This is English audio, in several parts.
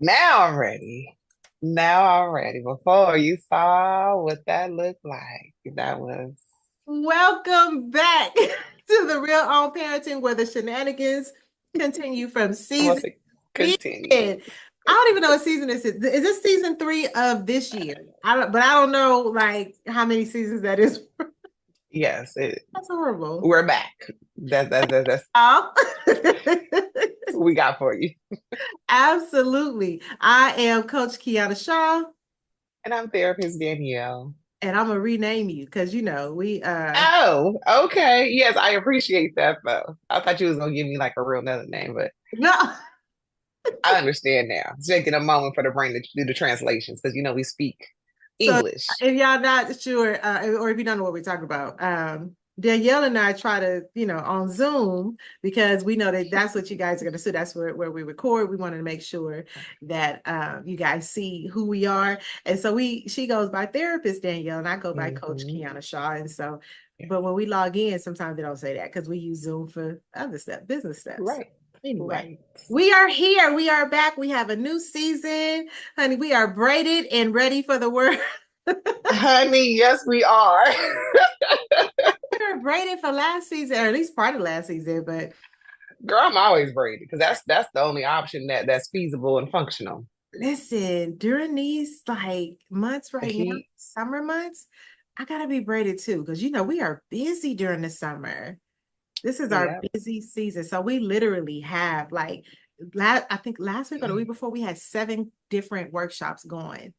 Now I'm ready. Now I'm ready. Before you saw what that looked like, that was Welcome back to the Real On Parenting, where the shenanigans continue from supposed season to 10. continue. I don't even know what season this is. Is this season 3 of this year? But I don't know like how many seasons that is. Yes, That's horrible. we're back. That's Oh. what we got for you. Absolutely. I am Coach Kiana Shaw, And I'm therapist Danielle. and I'm gonna rename you because we Oh, okay. Yes, I appreciate that though. I thought you was gonna give me like a real another name, but no. I understand now. It's taking a moment for the brain to do the translations because we speak So English. if y'all not sure, or if you don't know what we're talking about, Danielle and I try to, on Zoom because we know that that's what you guys are going to see. That's where we record. We wanted to make sure that you guys see who we are. And so she goes by therapist Danielle and I go by Coach Hmm. Kiana Shaw. And so, Yes. but when we log in, sometimes they don't say that because we use Zoom for other stuff, business stuff. So Right. anyway, Right. we are here. We are back. We have a new season. Honey, we are braided and ready for the world. Honey, yes, we are. We were braided for last season, or at least part of last season. But Girl, I'm always braided because that's the only option that's feasible and functional. listen, during these like months The right now, heat. summer months, I gotta be braided too because we are busy during the summer. This is our Yep. busy season, so we literally have like, I think last week or the week before, we had 7 different workshops going.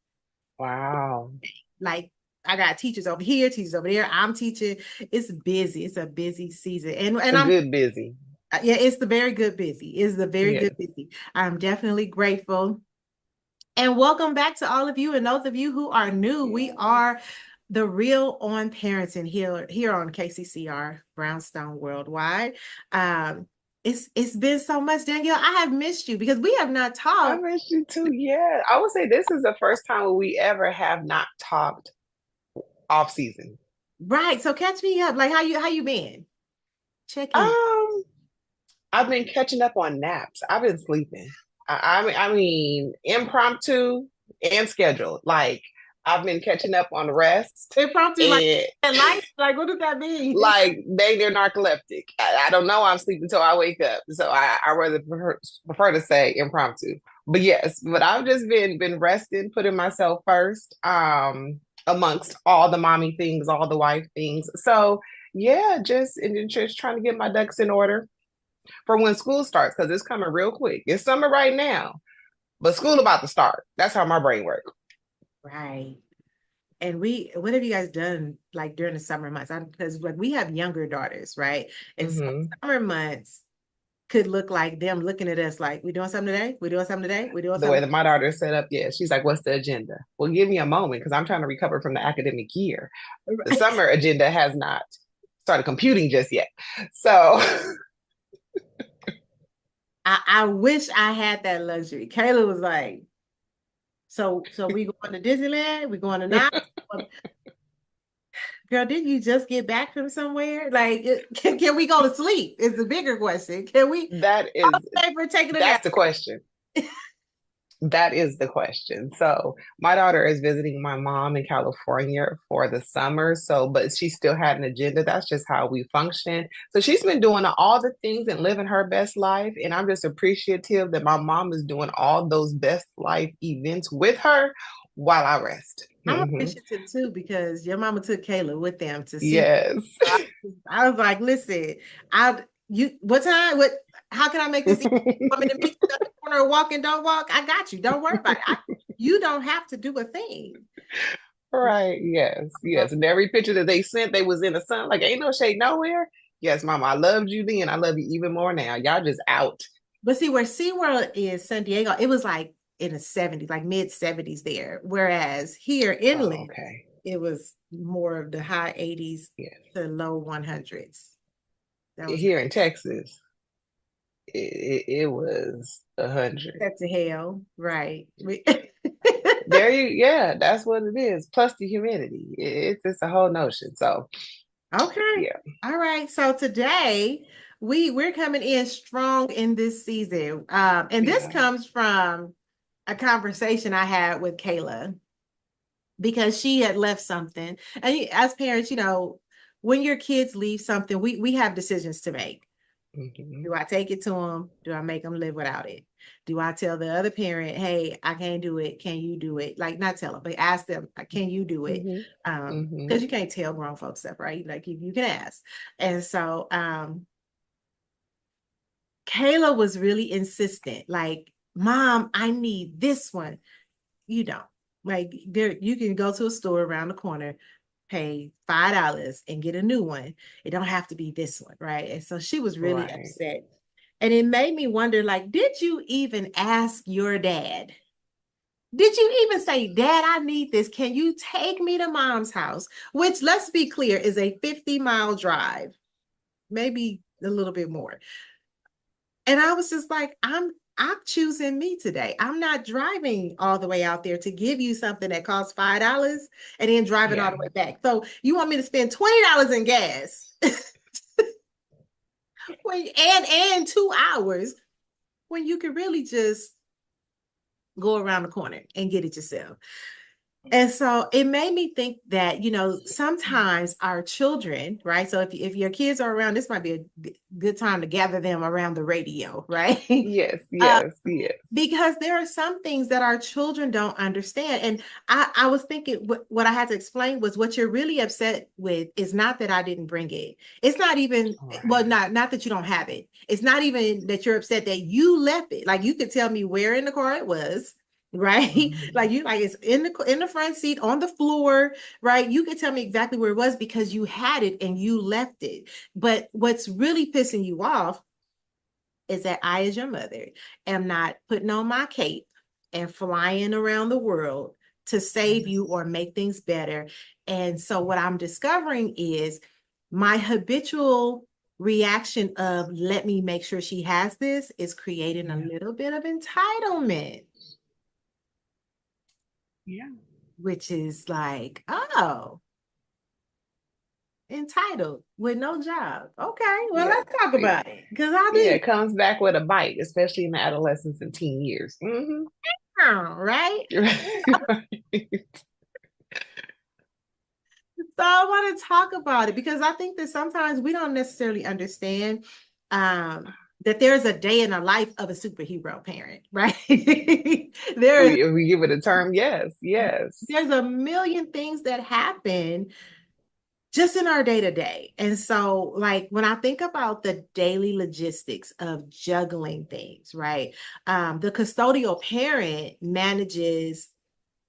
Wow. Like I got teachers over here, teachers over there. I'm teaching. It's busy. It's a busy season, and A I'm good busy. yeah, it's the very good busy. It's the very Yes. good busy. I'm definitely grateful. And welcome back to all of you and those of you who are new. We Yes. are the Real on Parenting here on KCCR Brownstone Worldwide. Um, it's been so much, Danielle. I have missed you because we have not I talked. miss you too. Yeah. I would say this is the first time we ever have not talked off season. Right. So catch me up. Like how you been? Check in. Um, I've been catching up on naps. I've been sleeping. I mean, impromptu and scheduled. Like I've been catching up on rest Impromptu like and life. Like what does that mean? like they're narcoleptic. I don't know. I'm sleeping until I wake up. So I rather prefer to say impromptu. But yes, but I've just been resting, putting myself first, amongst all the mommy things, all the wife things. So yeah, just trying to get my ducks in order for when school starts because it's coming real quick. It's summer right now, but school about to start. That's how my brain works. Right. And what have you guys done like during the summer months? Because like we have younger daughters, right? And so Hmm. summer months could look like them looking at us like, we doing something today? We doing something today? We doing The way something? that my daughter is set up, yeah, she's like, "What's the agenda?" Well, give me a moment because I'm trying to recover from the academic year. The Right. summer agenda has not started computing just yet. So, I wish I had that luxury. Kayla was like, so we going to Disneyland? We going to not? Girl, didn't you just get back from somewhere? Like, can we go to sleep? Is the bigger question. Can we? that I'll is pay for taking a that's nap. the question. That is the question. So my daughter is visiting my mom in California for the summer. So, but she still had an agenda. That's just how we function. So she's been doing all the things and living her best life. And I'm just appreciative that my mom is doing all those best life events with her while I rest. I'm Hmm. appreciative too because your mama took Kayla with them to see. Yes. I was like, listen, what time? How can I make this easy? Want me to meet you at the corner or walk and don't walk? I got you. Don't worry about it. You don't have to do a thing. Right. Yes. Yes. And every picture that they sent, they was in the sun. Like, ain't no shade nowhere. Yes, mama, I loved you then. I love you even more now. Y'all just out. But see, where SeaWorld is, San Diego, it was like in the 70s, like mid 70s there. Whereas here Oh, inland, okay. it was more of the high 80s Yes. to low 100s. That was Here in Texas, it was 100. set to hell, right? There you, yeah, that's what it is. Plus the humidity. It's just a whole notion. So, Okay. yeah. All right. So today we're coming in strong in this season. And this Yeah. comes from a conversation I had with Kayla because she had left something. And as parents, when your kids leave something, we have decisions to make. Mm-hmm. Do I take it to them? Do I make them live without it? Do I tell the other parent, hey, I can't do it. Can you do it? Like, not tell them, but ask them, can you do it? Mm-hmm. Mm-hmm. Because you can't tell grown folks stuff, right? Like you can ask. And so Kayla was really insistent, like, Mom, I need this one. You don't. Like there, you can go to a store around the corner, pay $5 and get a new one. It don't have to be this one, right? And so she was really Right. upset. And it made me wonder, like, did you even ask your dad? Did you even say, Dad, I need this? Can you take me to Mom's house? Which, let's be clear, is a 50-mile drive, maybe a little bit more. And I was just like, I'm choosing me today. I'm not driving all the way out there to give you something that costs $5 and then driving all Yeah. the way back. So you want me to spend $20 in gas and 2 hours when you can really just go around the corner and get it yourself. And so it made me think that, sometimes our children, right? So if your kids are around, this might be a good time to gather them around the radio, right? Yes, uh, yes, yes. because there are some things that our children don't understand. And I was thinking what I had to explain was what you're really upset with is not that I didn't bring it. It's not even, well, Right. not that you don't have it. It's not even that you're upset that you left it. Like you could tell me where in the car it was. Right. Mm-hmm. Like it's in the front seat on the floor, right? You could tell me exactly where it was because you had it and you left it. But what's really pissing you off is that I, as your mother, am not putting on my cape and flying around the world to save you or make things better. And so, what I'm discovering is my habitual reaction of let me make sure she has this is creating a Yeah. little bit of entitlement, Yeah. which is like, oh, entitled with no job. Okay, well, Yeah. let's talk about it because I Yeah, do, it comes back with a bite, especially in the adolescence and teen years. Mm-hmm. right? Right. So I want to talk about it because I think that sometimes we don't necessarily understand that there's a day in the life of a superhero parent, right? there is We give it a term, yes, yes. there's a million things that happen just in our day to day. And so, like, when I think about the daily logistics of juggling things, right? The custodial parent manages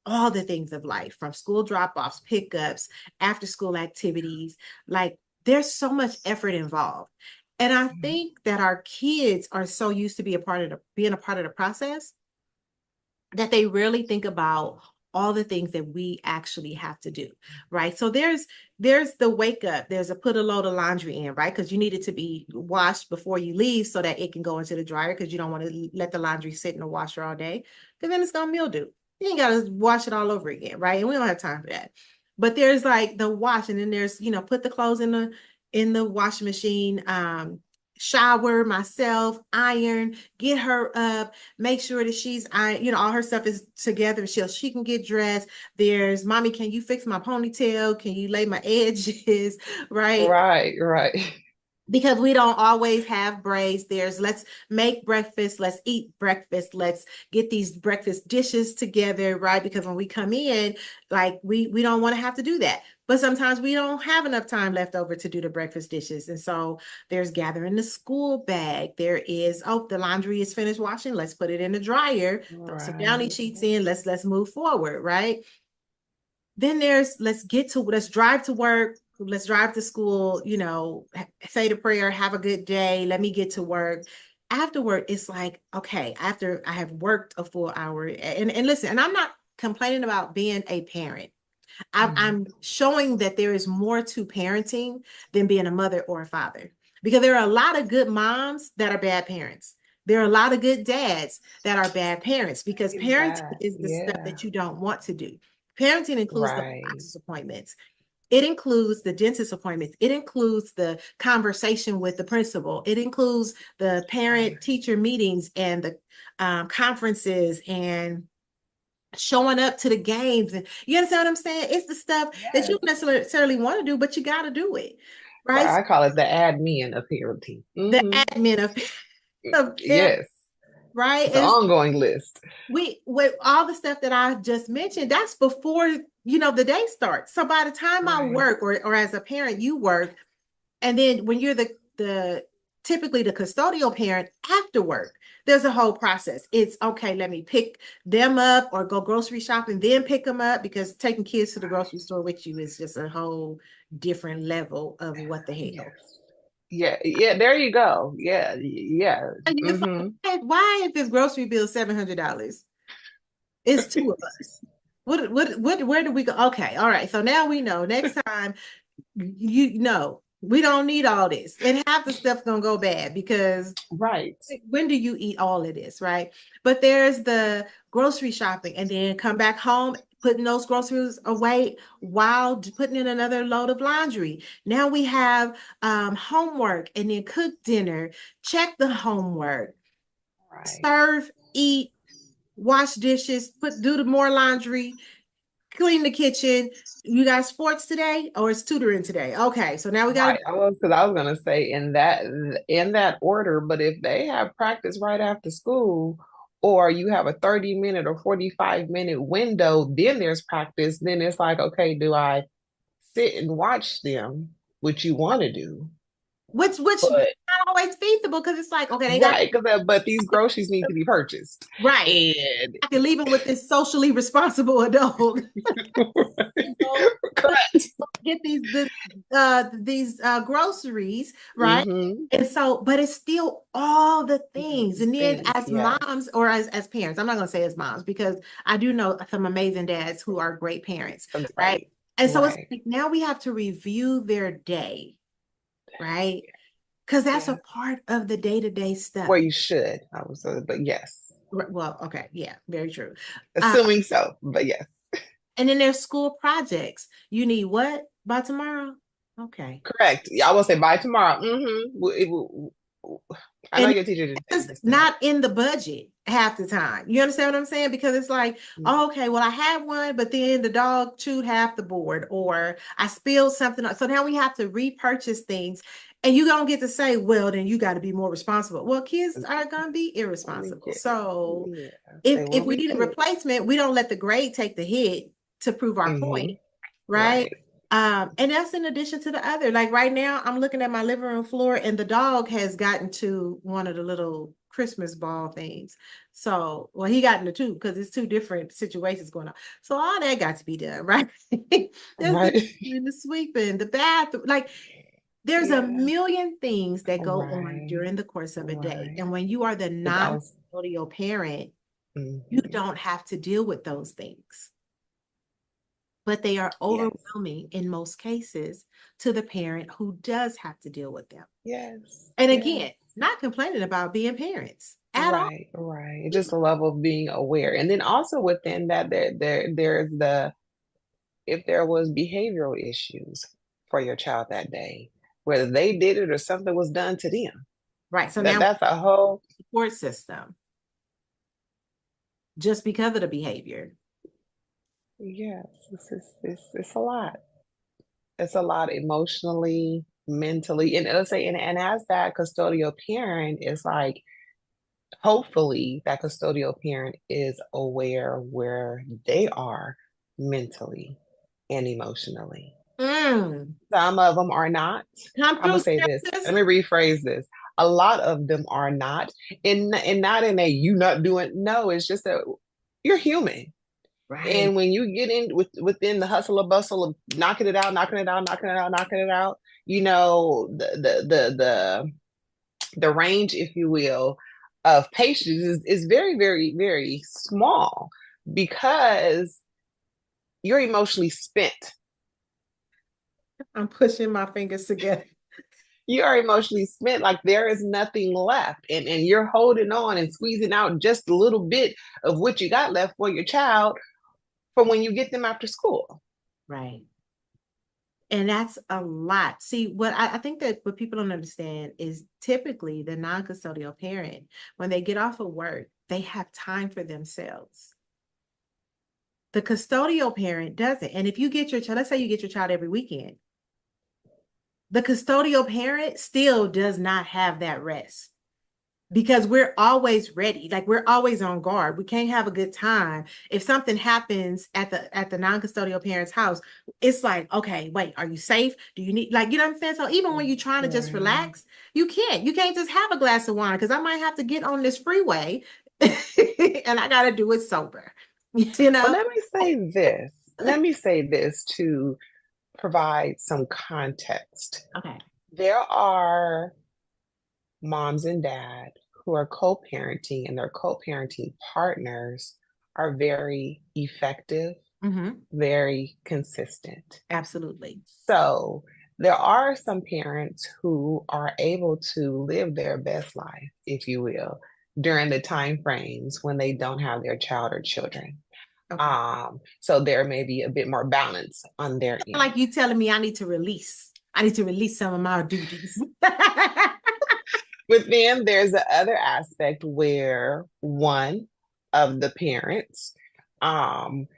all the things of life from school drop-offs, pickups, after school activities. Like there's so much effort involved. And I Yeah. think that our kids are so used to being a part of the process that they rarely think about all the things that we actually have to do, right? So there's the wake up, there's a put a load of laundry in, right? Because you need it to be washed before you leave so that it can go into the dryer because you don't want to let the laundry sit in the washer all day because then it's gonna mildew. You ain't gotta wash it all over again, right? And we don't have time for that. But there's like the wash, and then there's put the clothes in the washing machine, shower myself, iron, get her up, make sure that she's all her stuff is together. She can get dressed. There's mommy, can you fix my ponytail? Can you lay my edges? Right. Right, right. Because we don't always have braids. There's let's make breakfast, let's eat breakfast, let's get these breakfast dishes together, right? Because when we come in, like we don't want to have to do that. But sometimes we don't have enough time left over to do the breakfast dishes. And so there's gathering the school bag. There is, oh, the laundry is finished washing. Let's put it in the dryer, throw some downy Right. sheets in. Let's move forward, right? Then there's let's drive to work, let's drive to school, say the prayer, have a good day, let me get to work. Afterward, it's like, okay, after I have worked a full hour, and listen, and I'm not complaining about being a parent. I'm Mhm. showing that there is more to parenting than being a mother or a father. Because there are a lot of good moms that are bad parents. There are a lot of good dads that are bad parents because Getting parenting back. is the stuff Yeah. that you don't want to do. Parenting includes the Right. doctor's appointments. It includes the dentist appointments. It includes the conversation with the principal. It includes the Right. parent teacher meetings and the conferences and showing up to the games. And you understand what I'm saying? It's the stuff that you don't Yes. necessarily want to do, but you got to do it. Right. Right. I call it the admin of parenting. The admin of parents, Yes. right? It's an And ongoing list. we with all the stuff that I just mentioned, that's before the day starts. So by the time I Right. work, or as a parent, you work, and then when you're the typically the custodial parent after work, there's a whole process. It's okay, let me pick them up or go grocery shopping, then pick them up, because taking kids to the grocery store with you is just a whole different level of what the hell. Yes. Yeah. Yeah. There you go. Yeah. Yeah. And it's Mm-hmm. like, why is this grocery bill $700? It's two of us. Where do we go? Okay, all right. So now we know next time, you know, we don't need all this. And half the stuff's gonna go bad, because Right. when do you eat all of this, right? But there's the grocery shopping, and then come back home, putting those groceries away while putting in another load of laundry. Now we have homework, and then cook dinner, check the homework, Right. serve, eat, wash dishes, do the more laundry, clean the kitchen. You got sports today, or it's tutoring today? Okay, so now we got to. Right. I was gonna say in that order, but if they have practice right after school, or you have a 30-minute or 45-minute window, then there's practice, then it's like, okay, do I sit and watch them, which you want to do? Which But not always feasible, because it's like, okay, they got right, because but these groceries need to be purchased. right. And I can leave them with this socially responsible adult. Go correct. get these groceries, right? Mm-hmm. And so, but it's still all the things. And then Things, as yeah. moms, or as parents, I'm not going to say as moms, because I do know some amazing dads who are great parents, right? Right. And so it's Right. like, now we have to review their day, right? Because that's a Yeah. part of the day-to-day stuff. Well, you should. I was, but yes, Well, okay, yeah, very true. Uh, assuming so, but yes. and then there's school projects. You need what by tomorrow? Okay. Correct. Yeah, I will say by tomorrow. I know And your teacher didn't tell you it's this today. not in the budget half the time. You understand what I'm saying? Because it's like, Mm. oh, okay, well, I had one, but then the dog chewed half the board, or I spilled something. So now we have to repurchase things. And you don't get to say, well, then you got to be more responsible. Well, kids are going to be I mean, irresponsible. yeah, So yeah, if they will if we be need a kids. replacement, we don't let the grade take the hit to prove our point, Hmm. right? Right, And that's in addition to the other. Like right now, I'm looking at my living room floor, and the dog has gotten to one of the little Christmas ball things. So, well, he got into two, because it's two different situations going on. So all that got to be done, right? There's the right. the sweeping, the bathroom. Like there's a Yeah, million things that go on right, during the course of a day. right. And when you are the Because I was, non-custodial parent, you mhm. don't have to deal with those things, but they are Yes, overwhelming in most cases to the parent who does have to deal with them. yes, And yes. again, not complaining about being parents at all. Right, right. Just a level of being aware, and then also within that, there's the if there was behavioral issues for your child that day, whether they did it or something was done to them. Right. So That now that's a whole support system just because of the behavior. yes. It's a lot. It's a lot emotionally, mentally, and let's say, and as that custodial parent, it's like hopefully that custodial parent is aware where they are mentally and emotionally. Mm. Some of them are not. Come I'm gonna through, say this. sis. Let me rephrase this. A lot of them are not, and not in a you not doing. No, it's just that you're human, Right. and when you get in within the hustle or bustle of knocking it out, knocking it out, knocking it out, knocking it out, the range, if you will, of patience is very, very, very small because you're emotionally spent. I'm pushing my fingers together. You are emotionally spent, like there is nothing left, and you're holding on and squeezing out just a little bit of what you got left for your child for when you get them after school. Right. And that's a lot. See, what I think that what people don't understand is typically the non-custodial parent, when they get off of work, they have time for themselves. The custodial parent doesn't. And if you get your child, let's say you get your child every weekend, the custodial parent still does not have that rest because we're always ready. Like we're always on guard. We can't have a good time. If something happens at the non-custodial parent's house, it's like, okay, wait, are you safe? Do you need, like, you know what I'm saying? So even when you're trying to just Right. relax, you can't just have a glass of wine because I might have to get on this freeway and I gotta do it sober. You Well, know? let me say this. Let me say this to provide some context. Okay. There are moms and dad who are co-parenting, and their co-parenting partners are very effective, Mm-hmm. very consistent. Absolutely. So there are some parents who are able to live their best life, if you will, during the time frames when they don't have their child or children. Okay. So there may be a bit more balance on their Like end. you telling me I need to release. I need to release some of my duties. But then there's the other aspect where one of the parents, um,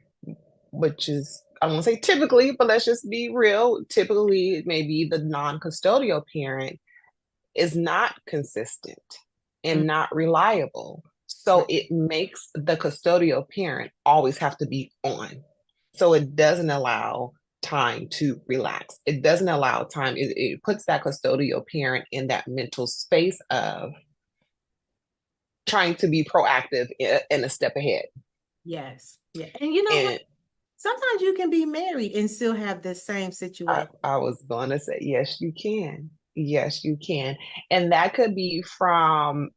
which is, I don't want to say typically, but let's just be real. Typically, maybe the non-custodial parent is not consistent and not reliable. So it makes the custodial parent always have to be on. So it doesn't allow time to relax. It doesn't allow time. It puts that custodial parent in that mental space of trying to be proactive and a step ahead. Yes. Yeah. And you know what? And Sometimes you can be married and still have the same situation. I was going to say, yes, you can. Yes, you can. And that could be from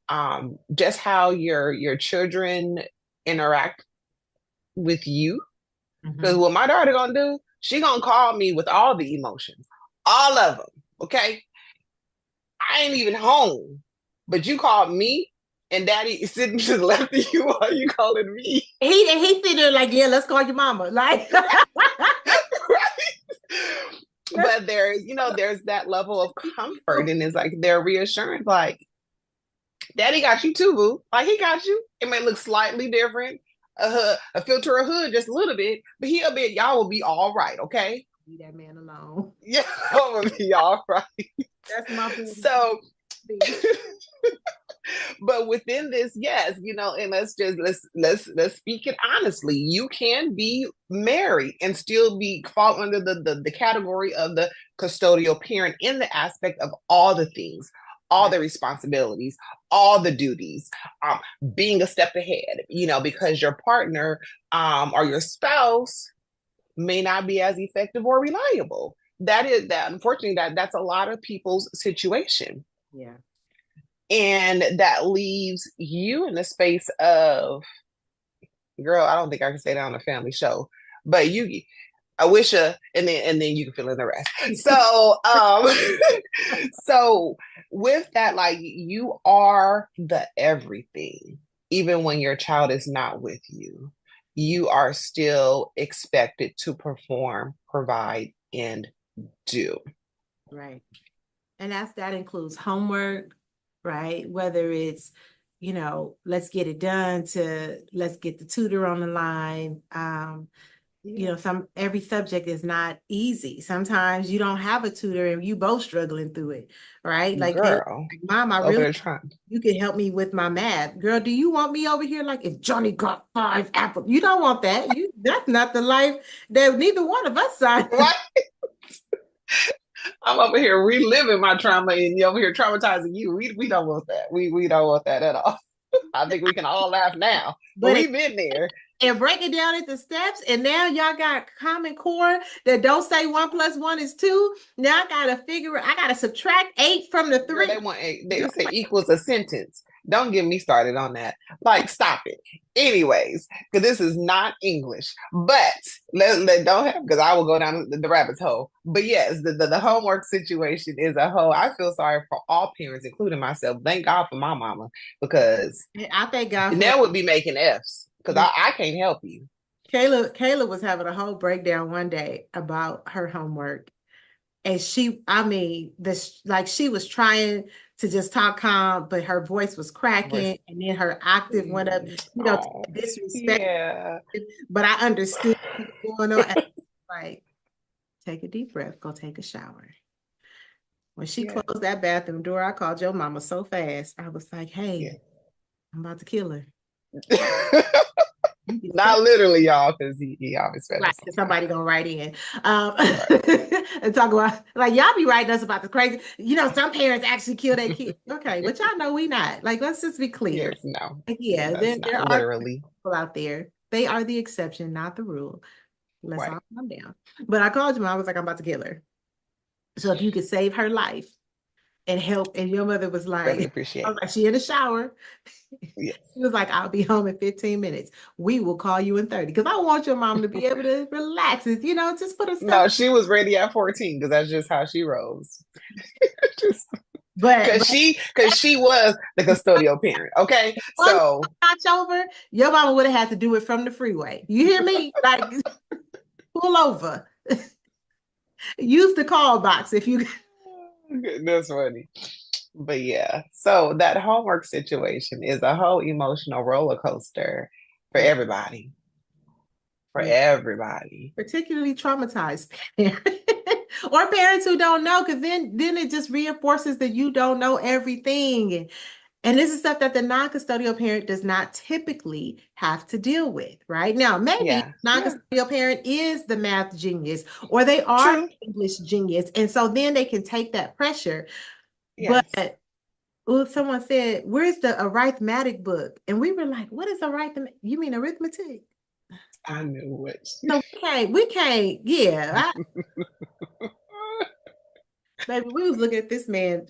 just how your children interact with you. Because Mhm. what my daughter gonna do, she gonna call me with all the emotions, all of them. Okay, I ain't even home, but you called me, and Daddy is sitting to the left of you while you calling me. He sitting there like, yeah, let's call your mama. Like Right? But there's that level of comfort, and it's like they're reassurance, like Daddy got you too, boo. Like he got you. It may look slightly different, a filter of hood just a little bit, but he'll be y'all will be all right, okay? leave that man alone. Yeah, will be all right. That's my So, baby. but within this, yes, and let's speak it honestly. You can be married and still be fall under the category of the custodial parent in the aspect of all the things, all Right. the responsibilities, all the duties, um, being a step ahead, because your partner or your spouse may not be as effective or reliable. That unfortunately that's a lot of people's situation. Yeah. And that leaves you in the space of, girl, I don't think I can say that on a family show, but I wish and then you can fill in the rest. So so with that, like you are the everything, even when your child is not with you. You are still expected to perform, provide, and do. Right. And that includes homework, right? Whether it's, let's get it done to let's get the tutor on the line. Yeah. Every subject is not easy. Sometimes you don't have a tutor and you both struggling through it, right? Like, hey, Girl, like, Mom, I over really there trying. you can help me with my math. Girl, do you want me over here like if Johnny got 5 apples? You don't want that. That's not the life that neither one of us signed. Right? I'm over here reliving my trauma and you over here traumatizing you. We don't want that. We don't want that at all. I think we can all laugh now, but But we've been there. and break it down into steps. And now y'all got Common Core that don't say 1 + 1 is 2. Now I gotta subtract 8 from the Girl, 3. they say equals a sentence. Don't get me started on that. Like, stop it. Anyways, because this is not English, but don't have because I will go down the rabbit's hole. But yes, the homework situation is a whole. I feel sorry for all parents, including myself. Thank God for my mama because I thank God for Danielle would be making F's because I can't help you. Kayla was having a whole breakdown one day about her homework. And I mean, this like she was trying to just talk calm, but her voice was cracking, Voice. and then her octave went up, Oh, disrespect. yeah. But I understood what was going on. And like, take a deep breath, go take a shower. When she Yeah. closed that bathroom door, I called your mama so fast. I was like, Yeah. hey, I'm about to kill her. You can say Not literally, y'all, because he always fed right, us somebody gonna write in sometimes. and talk about like y'all be writing us about the crazy. You know, some parents actually kill their kids. Okay, but y'all know we not. Like, let's just be clear. Yes, no. Like, yeah, That's there not are literally. people out there. They are the exception, not the rule. Let's Right. all calm down. But I called you, I was like, I'm about to kill her. So if you could save her life and help, and your mother was Really like, I appreciate. was like, she in the shower. Yes. She was like, I'll be home in 15 minutes. We will call you in 30. Because I want your mom to be able to relax and, just put her stuff. No, she was ready at 14 because that's just how she rolls. Just But because she was the custodial parent. Okay. one So notch over, your mama would have had to do it from the freeway. You hear me? Like, pull over. Use the call box if you. that's funny. But yeah, so that homework situation is a whole emotional roller coaster for Yeah, everybody. For yeah. everybody. Particularly traumatized parents or parents who don't know, because then it just reinforces that you don't know everything. And this is stuff that the non-custodial parent does not typically have to deal with, right? Now, maybe Yeah. Yeah. non-custodial parent is the math genius or they are True. English genius. And so then they can take that pressure. But Yes. someone said, where's the arithmetic book? And we were like, what is arithmetic? You mean arithmetic? I knew it. So we can't, yeah. Baby, we was looking at this man.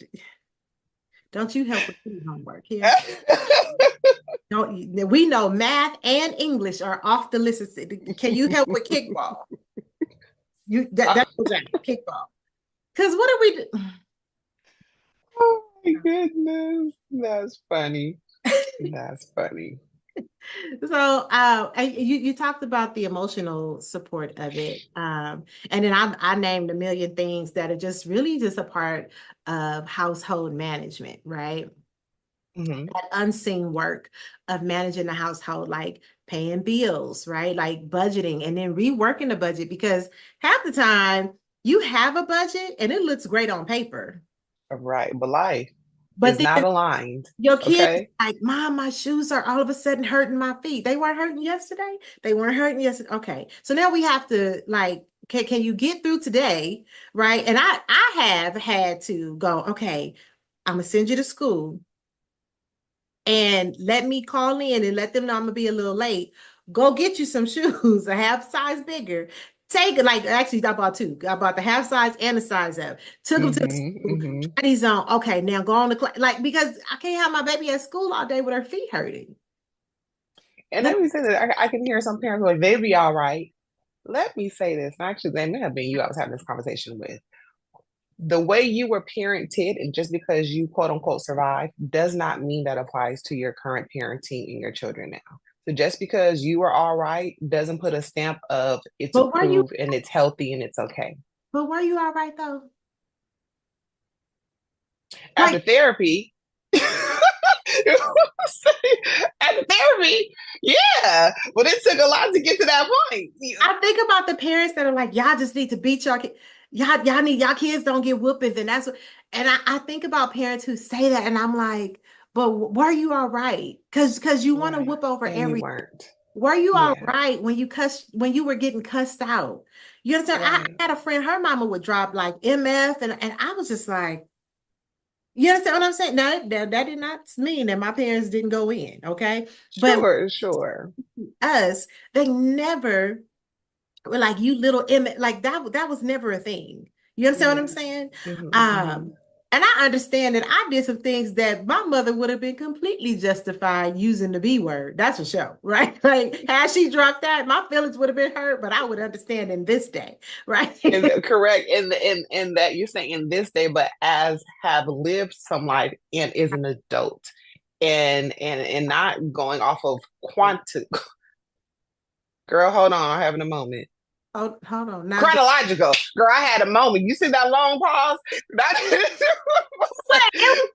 Don't you help with any homework here? Don't we know math and English are off the list? Can you help with kickball? That was that kickball. Because what are we Oh my goodness. That's funny. That's funny. so and you talked about the emotional support of it. And then I named a million things that are just really just a part of household management, right? Hmm. That unseen work of managing the household, like paying bills, right? Like budgeting and then reworking the budget because half the time you have a budget and it looks great on paper. Right. But life But is not then aligned. your kids Okay. like, Mom, my shoes are all of a sudden hurting my feet. They weren't hurting yesterday. They weren't hurting yesterday. Okay. So now we have to like, can you get through today? Right. And I have had to go, okay, I'm gonna send you to school and let me call in and let them know I'm gonna be a little late. Go get you some shoes, a half size bigger. Take it like actually I bought two. I bought the half size and the size up. Took them to the Hmm. school. Hmm. Try these on. Okay, now go on to class. Like because I can't have my baby at school all day with her feet hurting. And let me say that I can hear some parents like, they be all right. Let me say this. And actually, they may have been you I was having this conversation with. The way you were parented, and just because you quote unquote survived, does not mean that applies to your current parenting and your children now. So just because you were all right doesn't put a stamp of it's But were you? approved and it's healthy and it's okay. But were you all right though? After Like therapy, after therapy, yeah, but it took a lot to get to that point. I think about the parents that are like, y'all just need to beat y'all kids. Y'all need y'all kids don't get whoopings, and that's what. And I think about parents who say that, and I'm like, but were you all right? Because you want to Right. whoop over And you every. weren't. Were you all Yeah. right when you were getting cussed out? You understand? Right. I had a friend, her mama would drop like MF, and I was just like, you understand what I'm saying? No, that did not mean that my parents didn't go in, okay? But Sure, sure. us, they never were like you little image, like that was never a thing. You understand what I'm Yeah. saying? Hmm. Hmm. Um, and I understand that I did some things that my mother would have been completely justified using the B word. That's for sure, right? Like had she dropped that, my feelings would have been hurt, but I would understand in this day, right? Correct. In that you're saying in this day, but as have lived some life and is an adult and not going off of quantum. Girl, hold on, I'm having a moment. Oh, hold on. Now, Chronological. Girl, I had a moment. You see that long pause? wait,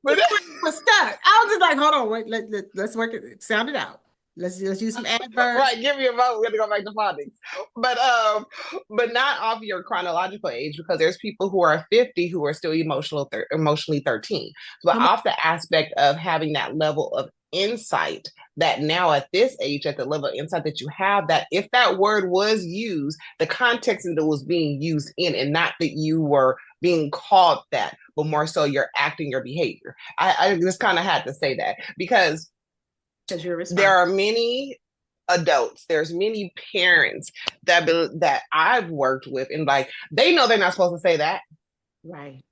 but it was stuck. I was just like, hold on, wait, let's work it, sound it out. Let's use some adverbs. right, give me a moment. We're gonna go back to phonics. But not off your chronological age because there's people who are 50 who are still emotionally 13. But Come on. off the aspect of having that level of insight that now at this age, at the level of insight that you have, that if that word was used, the context that it was being used in, and not that you were being called that, but more so your acting, your behavior. I just kind of had to say that because Because you're there responsible. are many adults, there's many parents that I've worked with, and like they know they're not supposed to say that, Right.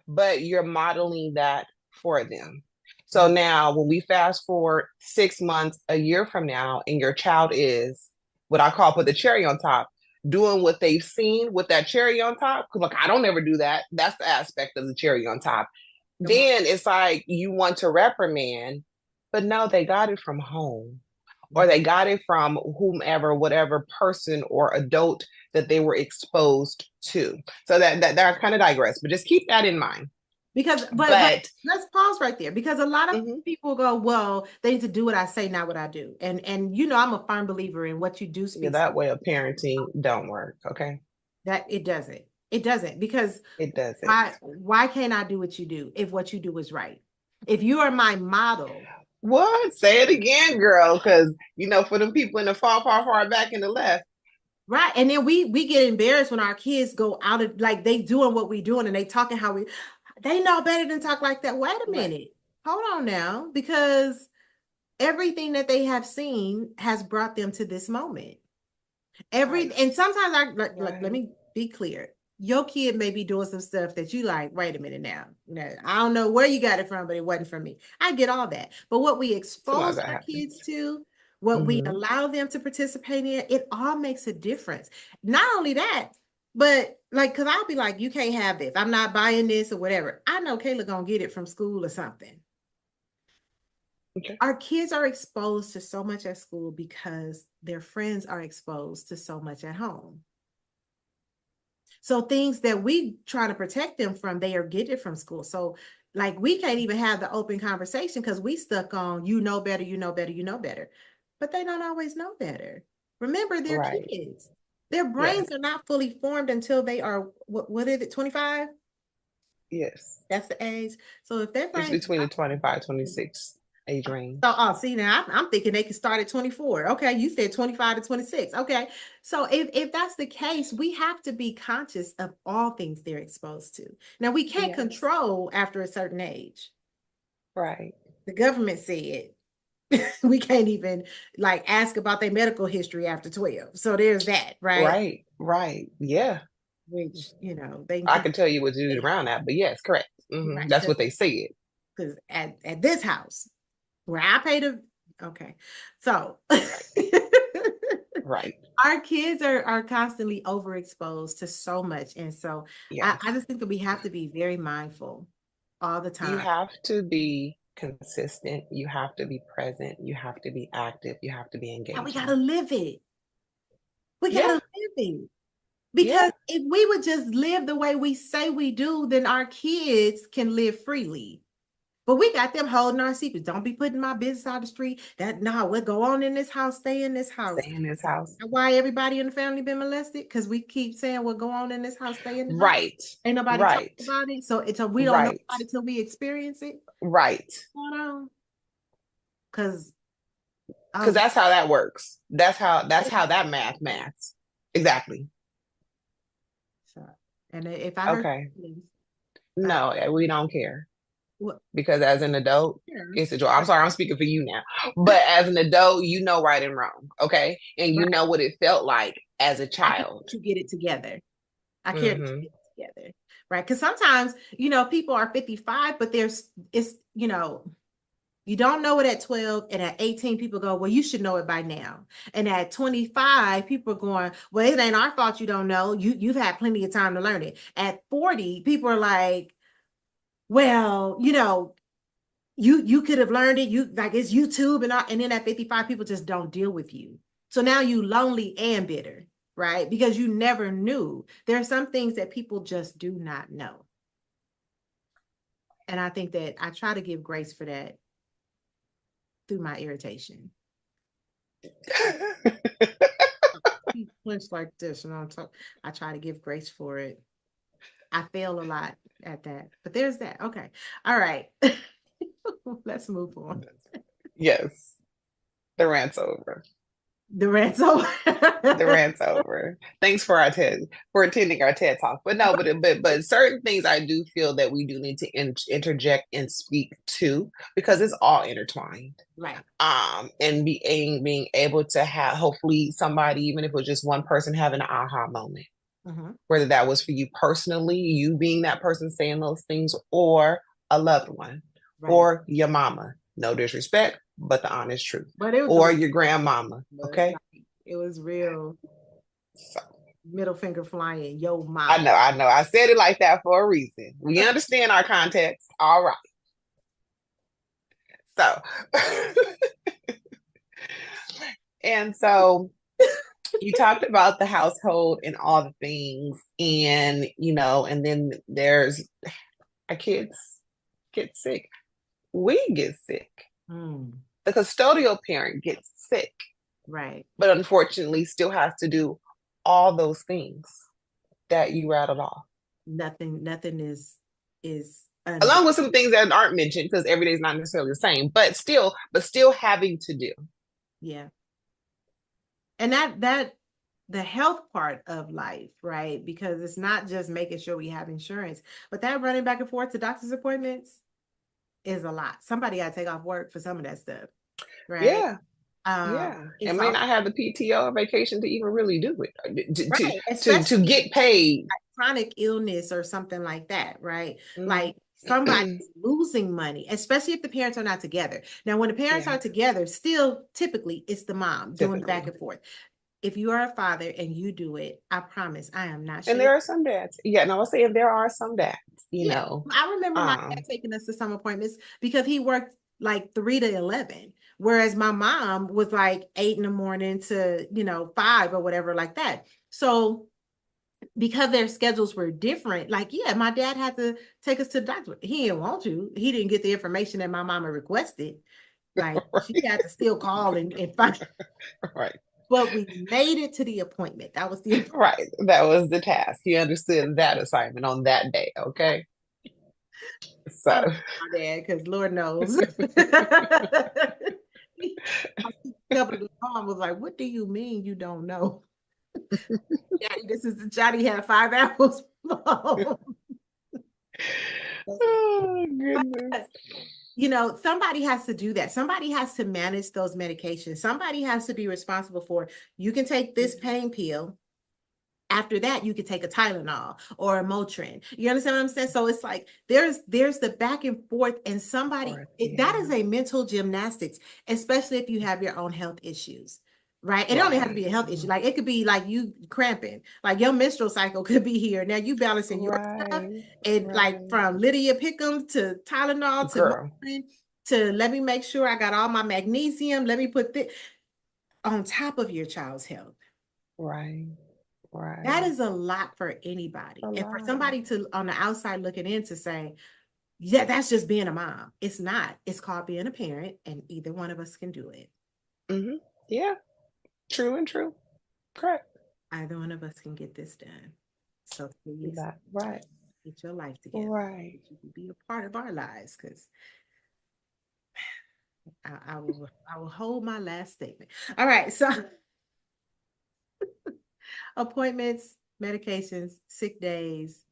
but you're modeling that for them. So Mhm. now when we fast forward 6 months, a year from now, and your child is what I call put the cherry on top, doing what they've seen with that cherry on top. Cause like I don't ever do that. That's the aspect of the cherry on top. Come on. Then it's like you want to reprimand, but no, they got it from home or they got it from whomever, whatever person or adult that they were exposed to. So that kind of digress, but just keep that in mind. Because, but But let's pause right there because a lot of mhm, people go, well, they need to do what I say, not what I do. And you know, I'm a firm believer in what you do yeah, speaks. that way of parenting don't work. Okay, That it doesn't. It doesn't because it doesn't. why can't I do what you do if what you do is right? If you are my model, What? Say it again, girl, because for them people in the far back in the left. right? And then we get embarrassed when our kids go out of like they doing what we doing and they talking how we they know better than talk like that. Wait a Right, minute. Hold on now, because everything that they have seen has brought them to this moment. right, And sometimes let right. me be clear. Your kid may be doing some stuff that you like, wait a minute now. No, I don't know where you got it from, but it wasn't from me. I get all that. But what we Sometimes expose that our happens. kids to, what we Hmm. allow them to participate in, it all makes a difference. Not only that, but like, because I'll be like, you can't have this. I'm not buying this or whatever. I know Kayla gonna get it from school or something. Okay. Our kids are exposed to so much at school because their friends are exposed to so much at home. So things that we try to protect them from, they are getting from school. So like we can't even have the open conversation because we stuck on you know better, you know better, you know better. But they don't always know better. Remember, they're Right. kids. Their Yes. brains are not fully formed until they are what is it, 25? Yes. That's the age. So if their It's brains between the 25, 26 age range. so, oh, see, now I'm thinking they can start at 24. Okay, you said 25 to 26. Okay, so if that's the case, we have to be conscious of all things they're exposed to. Now, we can't Yes. control after a certain age. Right. The government said we can't even like ask about their medical history after 12. So there's that, right? Right. Right. Yeah. Which, you know, they can I keep can tell you what to do around that, but yes, correct. right That's what they said. because at this house where I pay the okay. So Right. Right. our kids are constantly overexposed to so much. And so I Yes. just think that we have to be very mindful all the You time. have to be consistent. You have to be present. You have to be active. You have to be And we gotta engaging. live it. We gotta Yeah. live it. Yeah. Because if we would just live the way we say we do, then our kids can live freely. But we got them holding our secrets. Don't be putting my business out the street. That no, what go on in this house, stay in this house. Stay in this house. Why everybody in the family been molested? Because we keep saying what go on in this house, stay in the house. Right. Ain't nobody talking Right. about it. So it's a we don't know Right. about it till we experience it. Right. Hold on. Because Because oh that's how that works. That's how that maths. Exactly. so, and if I heard Okay. uh, No, we don't care. well, Because as an adult, yeah, it's a joy. I'm sorry, I'm speaking for you now. But as an adult, you know right and wrong. Okay. And you right. know what it felt like as a I care child. that you get it together. I care that you Hmm. get it together. Right. Because sometimes, you know, people are 55, but there's it's, you know, you don't know it at 12, and at 18, people go, well, you should know it by now. And at 25, people are going, well, it ain't our fault you don't know. You've had plenty of time to learn it. At 40, people are like, well, you know, you could have learned it. You like it's YouTube and all, and then at 55, people just don't deal with you. So now you lonely and bitter. right? Because you never knew. There are some things that people just do not know. And I think that I try to give grace for that through my irritation. He flinched like this, and I try to give grace for it. I fail a lot at that, but there's that. Okay. All right. Let's move on. Yes, the rant's over. The rant's over. The rant's over. Thanks for our TED for attending our TED talk. But no, but certain things I do feel that we do need to interject and speak to because it's all intertwined. Right. And being able to have hopefully somebody, even if it was just one person, having an aha moment. Whether that was for you personally, you being that person saying those things, or a loved one, right, or your mama. No disrespect, but the honest truth. But it was or your grandmama. Okay. It was real. So, middle finger flying, yo, mom. I know. I said it like that for a reason. We understand our context. All right. So, and so you talked about the household and all the things, and and then there's our kids get sick. We get sick. The custodial parent gets sick. Right. But unfortunately still has to do all those things that you rattled off. Nothing is along with some things that aren't mentioned because every day is not necessarily the same, but still having to do. Yeah. And that the health part of life, right? Because it's not just making sure we have insurance, but that running back and forth to doctor's appointments is a lot. Somebody got to take off work for some of that stuff, right? Yeah. It may not have the PTO or vacation to even really do it, to get paid. Chronic illness or something like that, right? Like somebody's losing money, especially if the parents are not together. Now, when the parents are together, still typically it's the mom doing back and forth. If you are a father and you do it, I promise I am not sure. And there are some dads. Yeah, no, I was saying there are some dads, you know. I remember my dad taking us to some appointments because he worked like 3 to 11. Whereas my mom was like 8 in the morning to, 5 or whatever like that. So because their schedules were different, like, my dad had to take us to the doctor. He didn't want to. He didn't get the information that my mama requested. Like she had to still call and find. Right. But we made it to the appointment. That was the right. That was the task. He understood that assignment on that day. Okay. So my dad, because Lord knows. Mom was like, "What do you mean you don't know?" Daddy, this is Johnny had 5 apples. Oh goodness. Somebody has to do that. Somebody has to manage those medications. Somebody has to be responsible for, you can take this pain pill. After that, you could take a Tylenol or a Motrin. You understand what I'm saying? So it's like there's the back and forth, and that is a mental gymnastics, especially if you have your own health issues, right? It don't have to be a health issue. Like it could be like you cramping, like your menstrual cycle could be here. Now you balancing your stuff, and like from Lydia Pick'em to Tylenol to Motrin to let me make sure I got all my magnesium. Let me put this on top of your child's health. Right. That is a lot for anybody. And for somebody to on the outside looking in to say, yeah, that's just being a mom. It's not. It's called being a parent, and either one of us can do it. Yeah. True and true. Correct. Either one of us can get this done. So please get your life together. Right. You can be a part of our lives, because I will hold my last statement. All right. So appointments, medications, sick days,